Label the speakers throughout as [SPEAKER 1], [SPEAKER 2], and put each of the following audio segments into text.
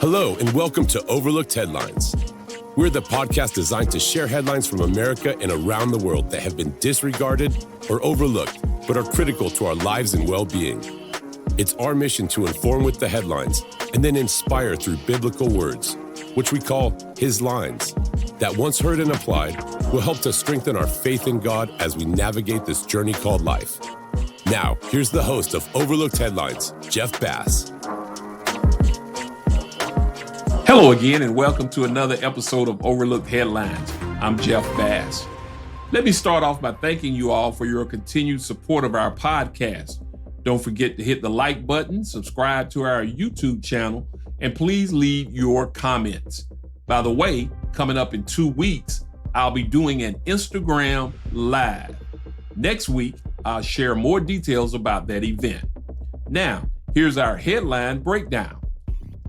[SPEAKER 1] Hello, and welcome to Overlooked Headlines. We're the podcast designed to share headlines from America and around the world that have been disregarded or overlooked, but are critical to our lives and well-being. It's our mission to inform with the headlines and then inspire through biblical words, which we call His Lines, that once heard and applied will help to strengthen our faith in God as we navigate this journey called life. Now, here's the host of Overlooked Headlines, Jeff Bass.
[SPEAKER 2] Hello again, and welcome to another episode of Overlooked Headlines. I'm Jeff Bass. Let me start off by thanking you all for your continued support of our podcast. Don't forget to hit the like button, subscribe to our YouTube channel, and please leave your comments. By the way, coming up in 2 weeks, I'll be doing an Instagram Live. Next week, I'll share more details about that event. Now, here's our headline breakdown.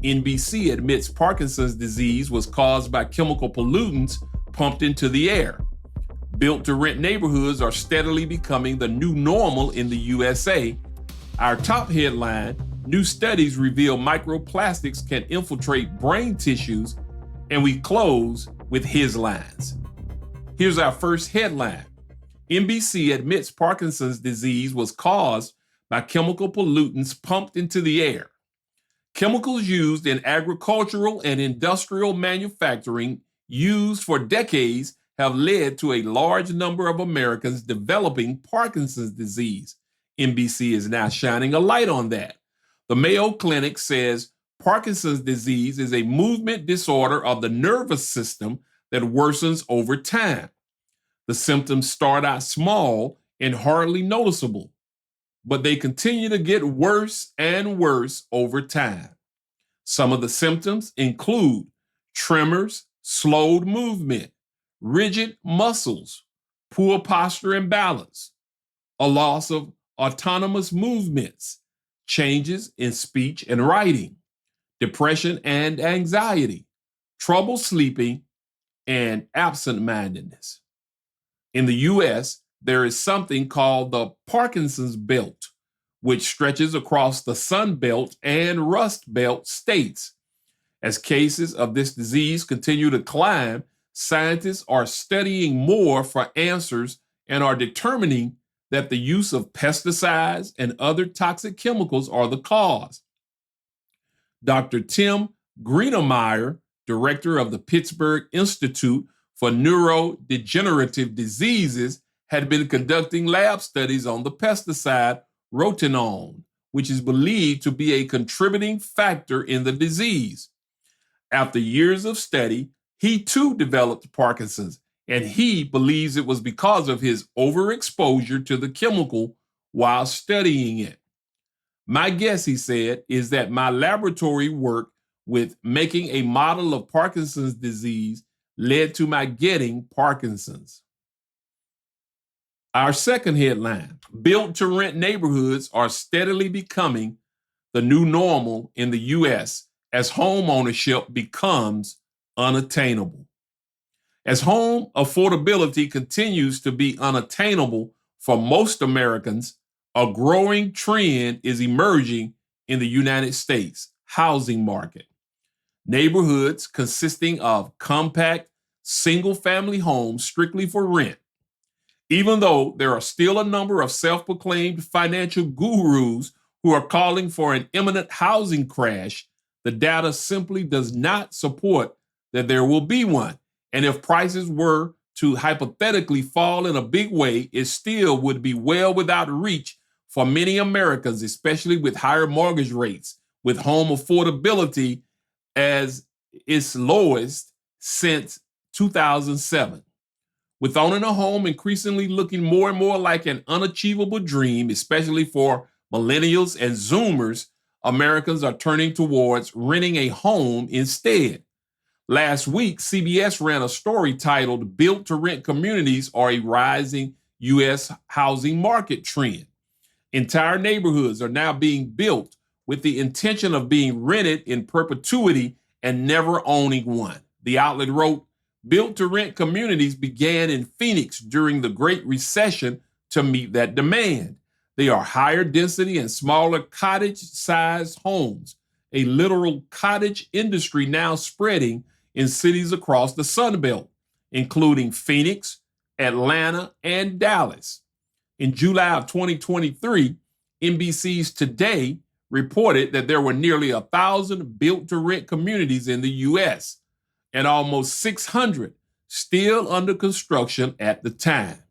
[SPEAKER 2] NBC admits Parkinson's disease was caused by chemical pollutants pumped into the air. Built-to-rent neighborhoods are steadily becoming the new normal in the USA. Our top headline, new studies reveal microplastics can infiltrate brain tissues, and we close with His Lines. Here's our first headline. NBC admits Parkinson's disease was caused by chemical pollutants pumped into the air. Chemicals used in agricultural and industrial manufacturing used for decades have led to a large number of Americans developing Parkinson's disease. NBC is now shining a light on that. The Mayo Clinic says Parkinson's disease is a movement disorder of the nervous system that worsens over time. The symptoms start out small and hardly noticeable, but they continue to get worse and worse over time. Some of the symptoms include tremors, slowed movement, rigid muscles, poor posture and balance, a loss of autonomous movements, changes in speech and writing, depression and anxiety, trouble sleeping, and absent-mindedness. In the U.S., there is something called the Parkinson's Belt, which stretches across the Sun Belt and Rust Belt states. As cases of this disease continue to climb, scientists are studying more for answers and are determining that the use of pesticides and other toxic chemicals are the cause. Dr. Tim Greenemeier, director of the Pittsburgh Institute for Neurodegenerative Diseases, had been conducting lab studies on the pesticide rotenone, which is believed to be a contributing factor in the disease. After years of study, he too developed Parkinson's, and he believes it was because of his overexposure to the chemical while studying it. My guess, he said, is that my laboratory work with making a model of Parkinson's disease led to my getting Parkinson's. Our second headline, built-to-rent neighborhoods are steadily becoming the new normal in the U.S. as home ownership becomes unattainable. As home affordability continues to be unattainable for most Americans, a growing trend is emerging in the United States housing market. Neighborhoods consisting of compact, single-family homes strictly for rent. Even though there are still a number of self-proclaimed financial gurus who are calling for an imminent housing crash, the data simply does not support that there will be one. And if prices were to hypothetically fall in a big way, it still would be well without reach for many Americans, especially with higher mortgage rates, with home affordability as its lowest since 2007. With owning a home increasingly looking more and more like an unachievable dream, especially for millennials and Zoomers, Americans are turning towards renting a home instead. Last week, CBS ran a story titled Built-to-Rent Communities Are a Rising U.S. Housing Market Trend. Entire neighborhoods are now being built with the intention of being rented in perpetuity and never owning one. The outlet wrote, built-to-rent communities began in Phoenix during the Great Recession to meet that demand. They are higher density and smaller cottage-sized homes a literal cottage industry now spreading in cities across the Sun Belt, including Phoenix, Atlanta, and Dallas. In July of 2023, NBC's Today reported that there were nearly 1,000 built-to-rent communities in the U.S. and almost 600 still under construction at the time.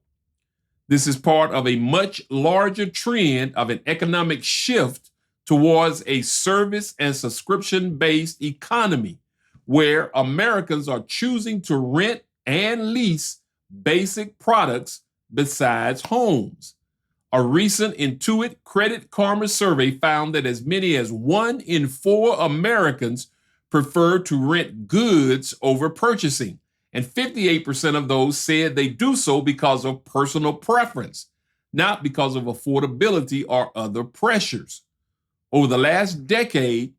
[SPEAKER 2] This is part of a much larger trend of an economic shift towards a service and subscription-based economy where Americans are choosing to rent and lease basic products besides homes. A recent Intuit Credit Karma survey found that as many as 1 in 4 Americans prefer to rent goods over purchasing, and 58% of those said they do so because of personal preference, not because of affordability or other pressures. Over the last decade,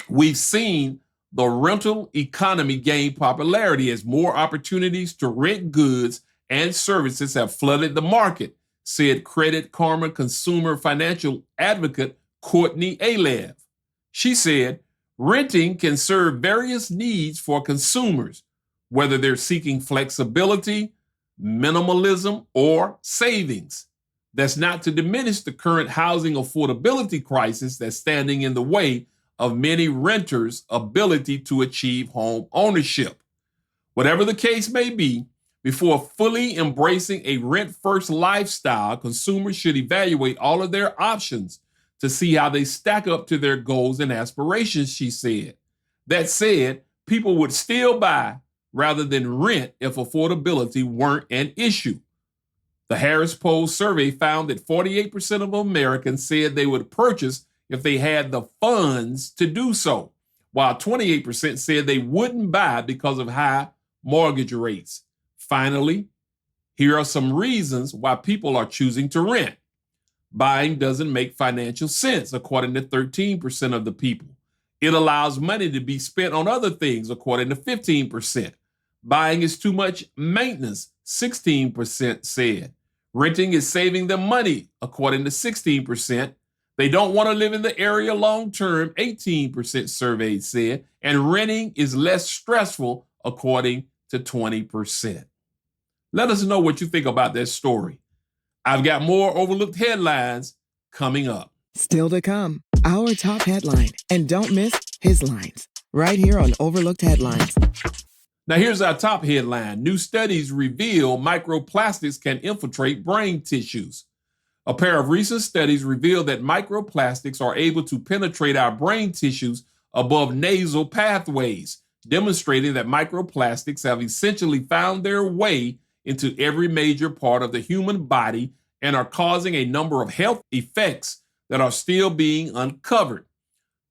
[SPEAKER 2] we've seen the rental economy gain popularity as more opportunities to rent goods and services have flooded the market, said Credit Karma consumer financial advocate Courtney Alev. She said, renting can serve various needs for consumers, whether they're seeking flexibility, minimalism, or savings. That's not to diminish the current housing affordability crisis that's standing in the way of many renters' ability to achieve home ownership. Whatever the case may be, before fully embracing a rent-first lifestyle, consumers should evaluate all of their options to see how they stack up to their goals and aspirations, she said. That said, people would still buy rather than rent if affordability weren't an issue. The Harris Poll survey found that 48% of Americans said they would purchase if they had the funds to do so, while 28% said they wouldn't buy because of high mortgage rates. Finally, here are some reasons why people are choosing to rent. Buying doesn't make financial sense, according to 13% of the people. It allows money to be spent on other things, according to 15%. Buying is too much maintenance, 16% said. Renting is saving them money, according to 16%. They don't want to live in the area long term, 18% surveyed said. And renting is less stressful, according to 20%. Let us know what you think about that story. I've got more overlooked headlines coming up.
[SPEAKER 3] Still to come, our top headline. And don't miss his lines right here on Overlooked Headlines.
[SPEAKER 2] Now here's our top headline. New studies reveal microplastics can infiltrate brain tissues. A pair of recent studies reveal that microplastics are able to penetrate our brain tissues above nasal pathways, demonstrating that microplastics have essentially found their way into every major part of the human body and are causing a number of health effects that are still being uncovered.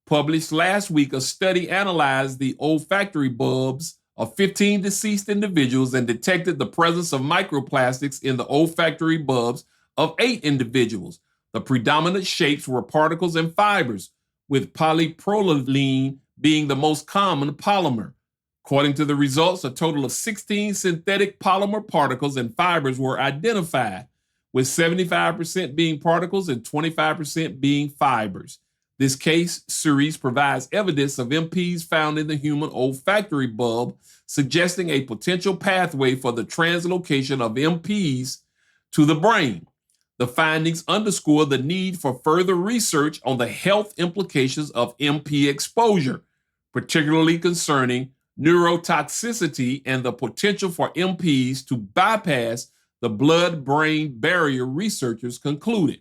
[SPEAKER 2] Published last week, a study analyzed the olfactory bulbs of 15 deceased individuals and detected the presence of microplastics in the olfactory bulbs of 8 individuals. The predominant shapes were particles and fibers, with polypropylene being the most common polymer. According to the results, a total of 16 synthetic polymer particles and fibers were identified, with 75% being particles and 25% being fibers. This case series provides evidence of MPs found in the human olfactory bulb, suggesting a potential pathway for the translocation of MPs to the brain. The findings underscore the need for further research on the health implications of MP exposure, particularly concerning neurotoxicity and the potential for MPs to bypass the blood-brain barrier, researchers concluded.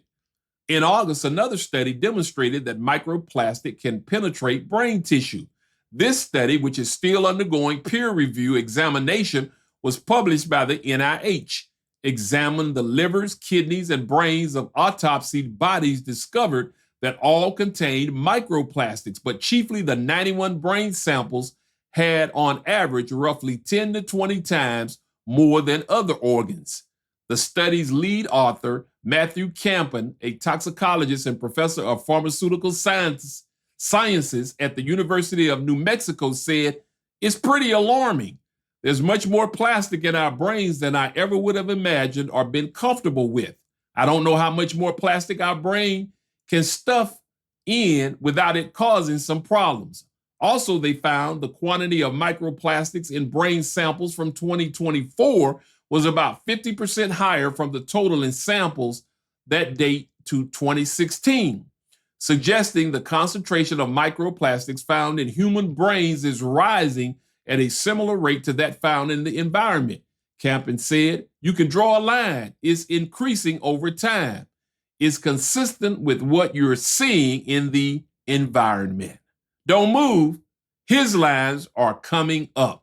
[SPEAKER 2] In August, another study demonstrated that microplastic can penetrate brain tissue. This study, which is still undergoing peer review examination, was published by the NIH, examined the livers, kidneys, and brains of autopsied bodies discovered that all contained microplastics, but chiefly the 91 brain samples had on average roughly 10 to 20 times more than other organs. The study's lead author, Matthew Campen, a toxicologist and professor of pharmaceutical sciences at the University of New Mexico, said, "It's pretty alarming. There's much more plastic in our brains than I ever would have imagined or been comfortable with. I don't know how much more plastic our brain can stuff in without it causing some problems. Also, they found the quantity of microplastics in brain samples from 2024 was about 50% higher from the total in samples that date to 2016, suggesting the concentration of microplastics found in human brains is rising at a similar rate to that found in the environment. Campen said, "You can draw a line. It's increasing over time. It's consistent with what you're seeing in the environment." Don't move. His lines are coming up.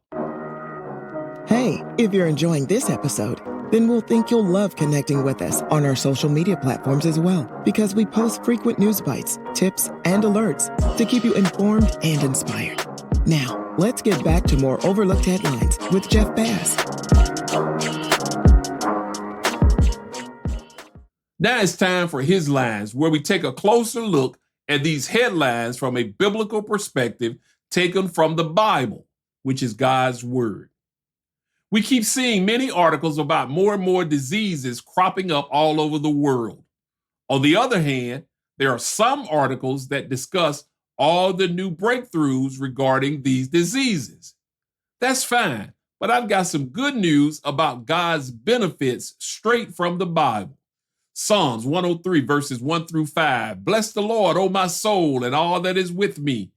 [SPEAKER 3] Hey, if you're enjoying this episode, then we'll think you'll love connecting with us on our social media platforms as well, because we post frequent news bites, tips, and alerts to keep you informed and inspired. Now, let's get back to more overlooked headlines with Jeff Bass.
[SPEAKER 2] Now it's time for His Lines, where we take a closer look at these headlines from a biblical perspective taken from the Bible, which is God's Word. We keep seeing many articles about more and more diseases cropping up all over the world. On the other hand, there are some articles that discuss all the new breakthroughs regarding these diseases. That's fine, but I've got some good news about God's benefits straight from the Bible. Psalms 103 verses 1 through 5. Bless the Lord, O my soul, and all that is within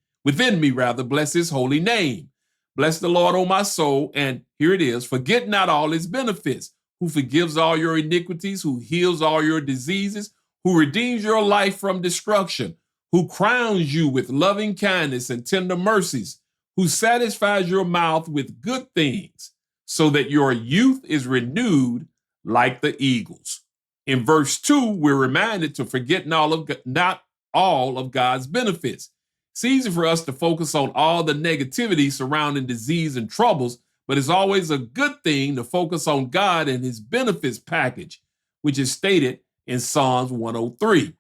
[SPEAKER 2] me, bless his holy name. Bless the Lord, O my soul, and here it is, forget not all his benefits, who forgives all your iniquities, who heals all your diseases, who redeems your life from destruction, who crowns you with loving kindness and tender mercies, who satisfies your mouth with good things, so that your youth is renewed like the eagles. In verse 2, we're reminded to forget not all of God's benefits. It's easy for us to focus on all the negativity surrounding disease and troubles, but it's always a good thing to focus on God and his benefits package, which is stated in Psalms 103.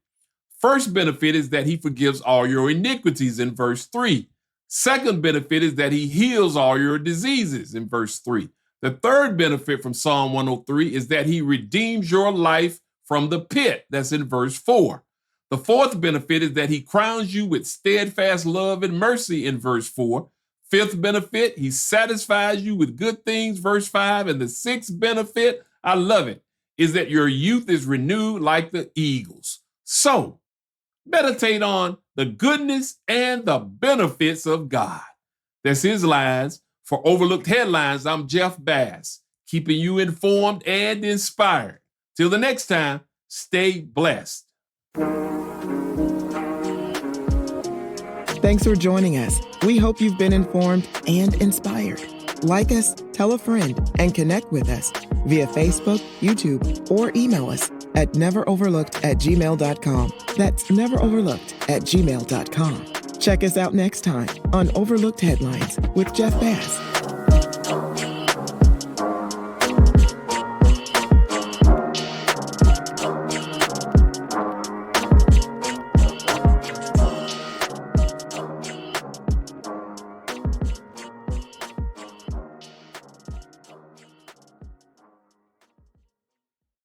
[SPEAKER 2] First benefit is that he forgives all your iniquities in verse 3. Second benefit is that he heals all your diseases in verse 3. The third benefit from Psalm 103 is that he redeems your life from the pit. That's in verse 4. The fourth benefit is that he crowns you with steadfast love and mercy in verse 4. Fifth benefit, he satisfies you with good things, verse 5. And the sixth benefit, I love it, is that your youth is renewed like the eagles. So, meditate on the goodness and the benefits of God. That's His Lines. For Overlooked Headlines, I'm Jeff Bass, keeping you informed and inspired. Till the next time, stay blessed.
[SPEAKER 3] Thanks for joining us. We hope you've been informed and inspired. Like us, tell a friend, and connect with us via Facebook, YouTube, or email us at neveroverlooked@gmail.com. That's neveroverlooked@gmail.com. Check us out next time on Overlooked Headlines with Jeff Bass.